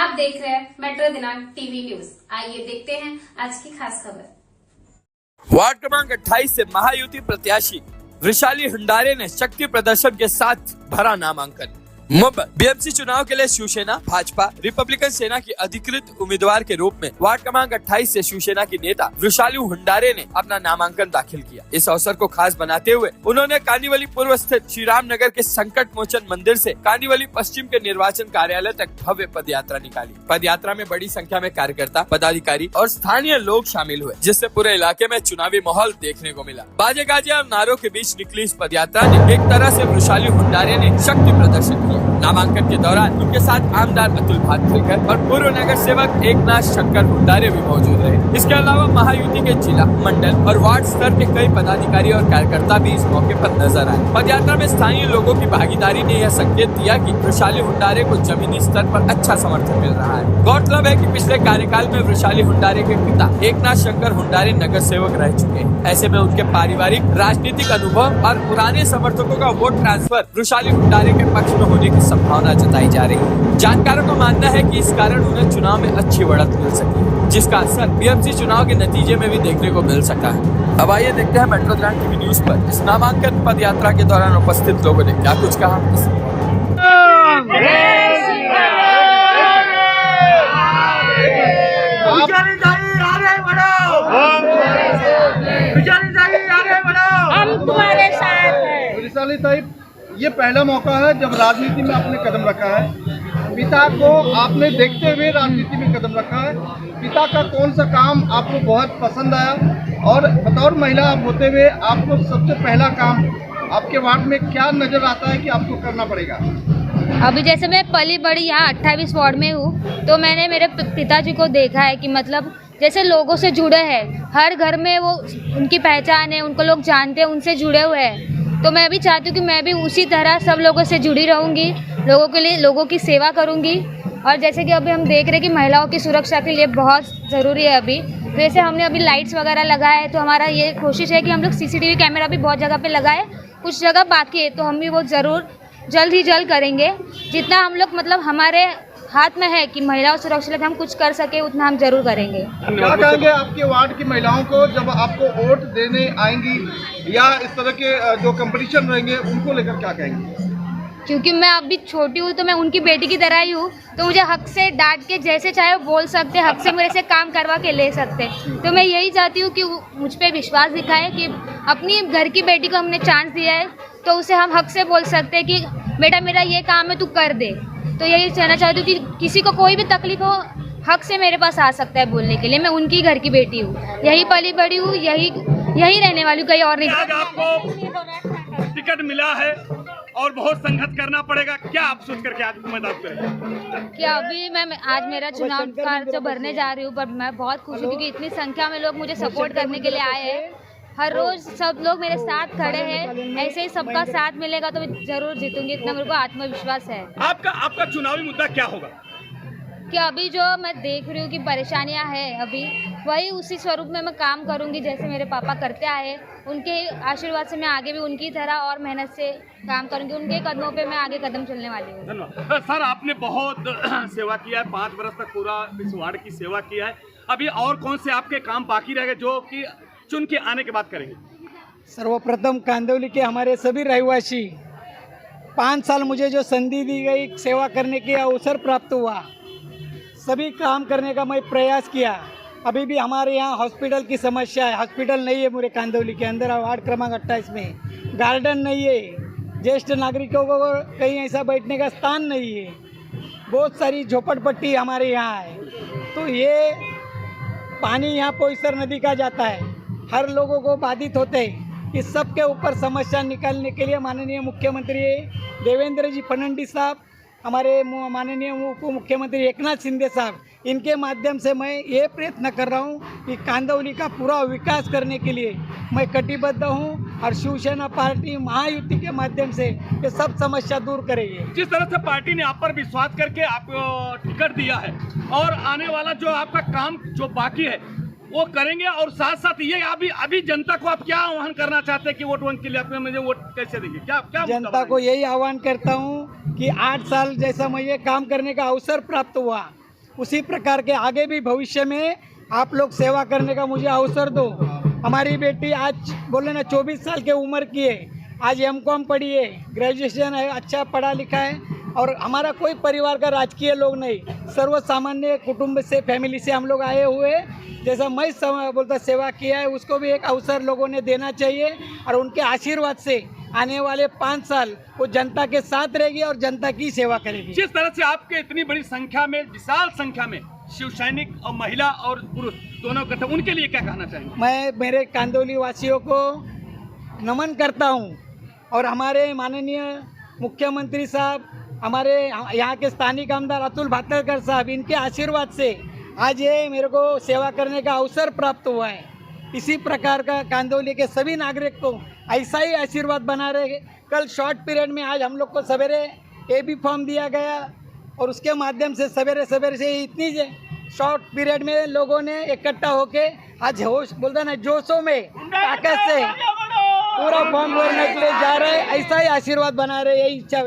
आप देख रहे हैं मेट्रो दिनांक टीवी न्यूज। आइए देखते हैं आज की खास खबर। वार्ड क्रमांक 28 से महायुति प्रत्याशी वृषाली हुंडारे ने शक्ति प्रदर्शन के साथ भरा नामांकन। मुंबई बीएमसी चुनाव के लिए शिवसेना, भाजपा, रिपब्लिकन सेना की अधिकृत उम्मीदवार के रूप में वार्ड क्रमांक 28 से शिवसेना की नेता वृषाली हुंडारे ने अपना नामांकन दाखिल किया। इस अवसर को खास बनाते हुए उन्होंने कांदिवली पूर्व स्थित श्री राम नगर के संकट मोचन मंदिर से कांदिवली पश्चिम के निर्वाचन कार्यालय तक भव्य पद यात्रा निकाली। पद यात्रा में बड़ी संख्या में कार्यकर्ता, पदाधिकारी और स्थानीय लोग शामिल हुए, जिससे पूरे इलाके में चुनावी माहौल देखने को मिला। बाजे गाजे और नारों के बीच निकली इस पद यात्रा ने एक तरह से वृषाली हुंडारे ने शक्ति प्रदर्शन किया। नामांकन के दौरान उनके साथ आमदार अतुल भातखलकर और पूर्व नगर सेवक एकनाथ शंकर हुंडारे भी मौजूद रहे। इसके अलावा महायुति के जिला, मंडल और वार्ड स्तर के कई पदाधिकारी और कार्यकर्ता भी इस मौके पर नजर आए। पदयात्रा में स्थानीय लोगों की भागीदारी ने यह संकेत दिया कि वृषाली हुंडारे को जमीनी स्तर पर अच्छा समर्थन मिल रहा है। गौरतलब है कि पिछले कार्यकाल में वृषाली हुंडारे के पिता एकनाथ शंकर हुंडारे नगर सेवक रह चुके हैं। ऐसे में उनके पारिवारिक राजनीतिक अनुभव और पुराने समर्थकों का वोट ट्रांसफर वृषाली हुंडारे के पक्ष में होने की संभावना जताई जा रही है। जानकारों का मानना है कि इस कारण उन्हें चुनाव में अच्छी बढ़त मिल सकी, जिसका असर बीएमसी चुनाव के नतीजे में भी देखने को मिल सका है। अब आइए देखते हैं मेट्रो दिनांक टीवी न्यूज पर इस नामांकन पद यात्रा के दौरान उपस्थित लोगों ने क्या कुछ कहा। हम तुम्हारे साथ हैं। वृषाली साहिब, ये पहला मौका है जब राजनीति में आपने कदम रखा है। पिता को आपने देखते हुए राजनीति में कदम रखा है। पिता का कौन सा काम आपको बहुत पसंद आया और बतौर महिला आप होते हुए आपको सबसे पहला काम आपके वार्ड में क्या नजर आता है कि आपको करना पड़ेगा? अभी जैसे मैं पली बड़ी यहाँ 28 वार्ड में हूँ, तो मैंने मेरे पिताजी को देखा है कि मतलब जैसे लोगों से जुड़े हैं, हर घर में वो उनकी पहचान है, उनको लोग जानते हैं, उनसे जुड़े हुए हैं। तो मैं भी चाहती हूँ कि मैं भी उसी तरह सब लोगों से जुड़ी रहूँगी, लोगों के लिए लोगों की सेवा करूँगी। और जैसे कि अभी हम देख रहे हैं कि महिलाओं की सुरक्षा के लिए बहुत ज़रूरी है अभी, तो जैसे हमने अभी लाइट्स वगैरह लगाए हैं, तो हमारा ये कोशिश है कि हम लोग सीसीटीवी कैमरा भी बहुत जगह पे लगाए, कुछ जगह बाकी है, तो हम भी वो ज़रूर जल्द ही जल्द करेंगे। जितना हम लोग मतलब हमारे हाथ में है कि महिलाओं सुरक्षा के हम कुछ कर सके, उतना हम जरूर करेंगे। क्या कहेंगे आपके वार्ड की महिलाओं को जब आपको वोट देने आएंगी या इस तरह के जो कंपटीशन रहेंगे उनको लेकर क्या कहेंगे? क्योंकि मैं अभी छोटी हूँ, तो मैं उनकी बेटी की तरह ही हूँ, तो मुझे हक से डांट के जैसे चाहे वो बोल सकते, हक से मेरे से काम करवा के ले सकते। तो मैं यही चाहती हूँ कि मुझ पे विश्वास दिखाए कि अपनी घर की बेटी को हमने चांस दिया है, तो उसे हम हक से बोल सकते हैं कि बेटा मेरा ये काम है, तू कर दे। तो यही कहना चाहती हूँ कि किसी को कोई भी तकलीफ हो, हक से मेरे पास आ सकता है बोलने के लिए। मैं उनकी घर की बेटी हूँ, यही पली बड़ी हूँ, यही रहने वाली हूँ, कहीं और नहीं। आज आपको टिकट मिला है और बहुत संघर्ष करना पड़ेगा, क्या आप सोच करके आज मैदान करेंगे? कि अभी मैं आज मेरा चुनाव कार्ड भरने जा रही हूँ, पर मैं बहुत खुश हूँ क्योंकि इतनी संख्या में लोग मुझे सपोर्ट करने के लिए आए हैं। हर रोज सब लोग मेरे साथ खड़े हैं, ऐसे ही सबका साथ मिलेगा तो मैं जरूर जीतूंगी, इतना मेरे को आत्मविश्वास है। आपका चुनावी मुद्दा क्या होगा? कि अभी जो मैं देख रही हूँ कि परेशानियाँ हैं, अभी वही उसी स्वरूप में मैं काम करूँगी जैसे मेरे पापा करते आए। उनके आशीर्वाद से मैं आगे भी उनकी तरह और मेहनत से काम करूँगी, उनके कदमों पे मैं आगे कदम चलने वाली हूँ। धन्यवाद सर, आपने बहुत सेवा किया है, 5 वर्ष तक पूरा इस वार्ड की सेवा किया है। अभी और कौन से आपके काम बाकी रह गए जो कि चुन के आने के बाद करेंगे? सर्वप्रथम कांदिवली के हमारे सभी रहवासी, 5 साल मुझे जो संधि दी गई, सेवा करने के अवसर प्राप्त हुआ, सभी काम करने का मैं प्रयास किया। अभी भी हमारे यहाँ हॉस्पिटल की समस्या है, हॉस्पिटल नहीं है पूरे कांदिवली के अंदर, वार्ड क्रमांक 28 में गार्डन नहीं है, ज्येष्ठ नागरिकों को कहीं ऐसा बैठने का स्थान नहीं है, बहुत सारी झोपड़पट्टी हमारे यहाँ है। तो ये पानी यहाँ पोईसर नदी का जाता है, हर लोगों को बाधित होते हैं। इस सब के ऊपर समस्या निकालने के लिए माननीय मुख्यमंत्री देवेंद्र जी फडणवीस साहब, हमारे माननीय उप मुख्यमंत्री एकनाथ शिंदे साहब, इनके माध्यम से मैं ये प्रयत्न कर रहा हूँ कि कांदिवली का पूरा विकास करने के लिए मैं कटिबद्ध हूँ और शिवसेना पार्टी महायुति के माध्यम से ये सब समस्या दूर करेगी। जिस तरह से पार्टी ने आप पर विश्वास करके आपको टिकट दिया है और आने वाला जो आपका काम जो बाकी है वो करेंगे, और साथ साथ ये अभी जनता को आप क्या आह्वान करना चाहते हैं कि वोट बैंक के लिए आपने मुझे वोट कैसे देंगे? क्या जनता को यही आह्वान करता हूँ कि 8 साल जैसा मुझे काम करने का अवसर प्राप्त हुआ, उसी प्रकार के आगे भी भविष्य में आप लोग सेवा करने का मुझे अवसर दो। हमारी बेटी आज बोले ना 24 साल की उम्र की है, आज M.Com पढ़ी है, ग्रेजुएशन है, अच्छा पढ़ा लिखा है। और हमारा कोई परिवार का राजकीय लोग नहीं, सर्व सामान्य कुटुंब से, फैमिली से हम लोग आए हुए। जैसा मैं बोलता सेवा किया है, उसको भी एक अवसर लोगों ने देना चाहिए। और उनके आशीर्वाद से आने वाले 5 साल वो जनता के साथ रहेगी और जनता की सेवा करेगी। जिस तरह से आपके इतनी बड़ी संख्या में, विशाल संख्या में शिव सैनिक और महिला और पुरुष दोनों इकट्ठे, उनके लिए क्या कहना चाहेंगे? मैं मेरे कांदौली वासियों को नमन करता हूं और हमारे माननीय मुख्यमंत्री साहब, हमारे यहाँ के स्थानिक आमदार अतुल भातलकर साहब, इनके आशीर्वाद से आज ये मेरे को सेवा करने का अवसर प्राप्त हुआ है। इसी प्रकार का कांदौली के सभी नागरिक को ऐसा ही आशीर्वाद बना रहे। कल शॉर्ट पीरियड में आज हम लोग को सवेरे AB फॉर्म दिया गया और उसके माध्यम से सवेरे सवेरे से इतनी शॉर्ट पीरियड में लोगों ने इकट्ठा होके आज होश बोलता ना जोशों में ताकत से पूरा फॉर्म भरने के लिए जा रहे हैं। ऐसा ही आशीर्वाद बना रहे, यही इच्छा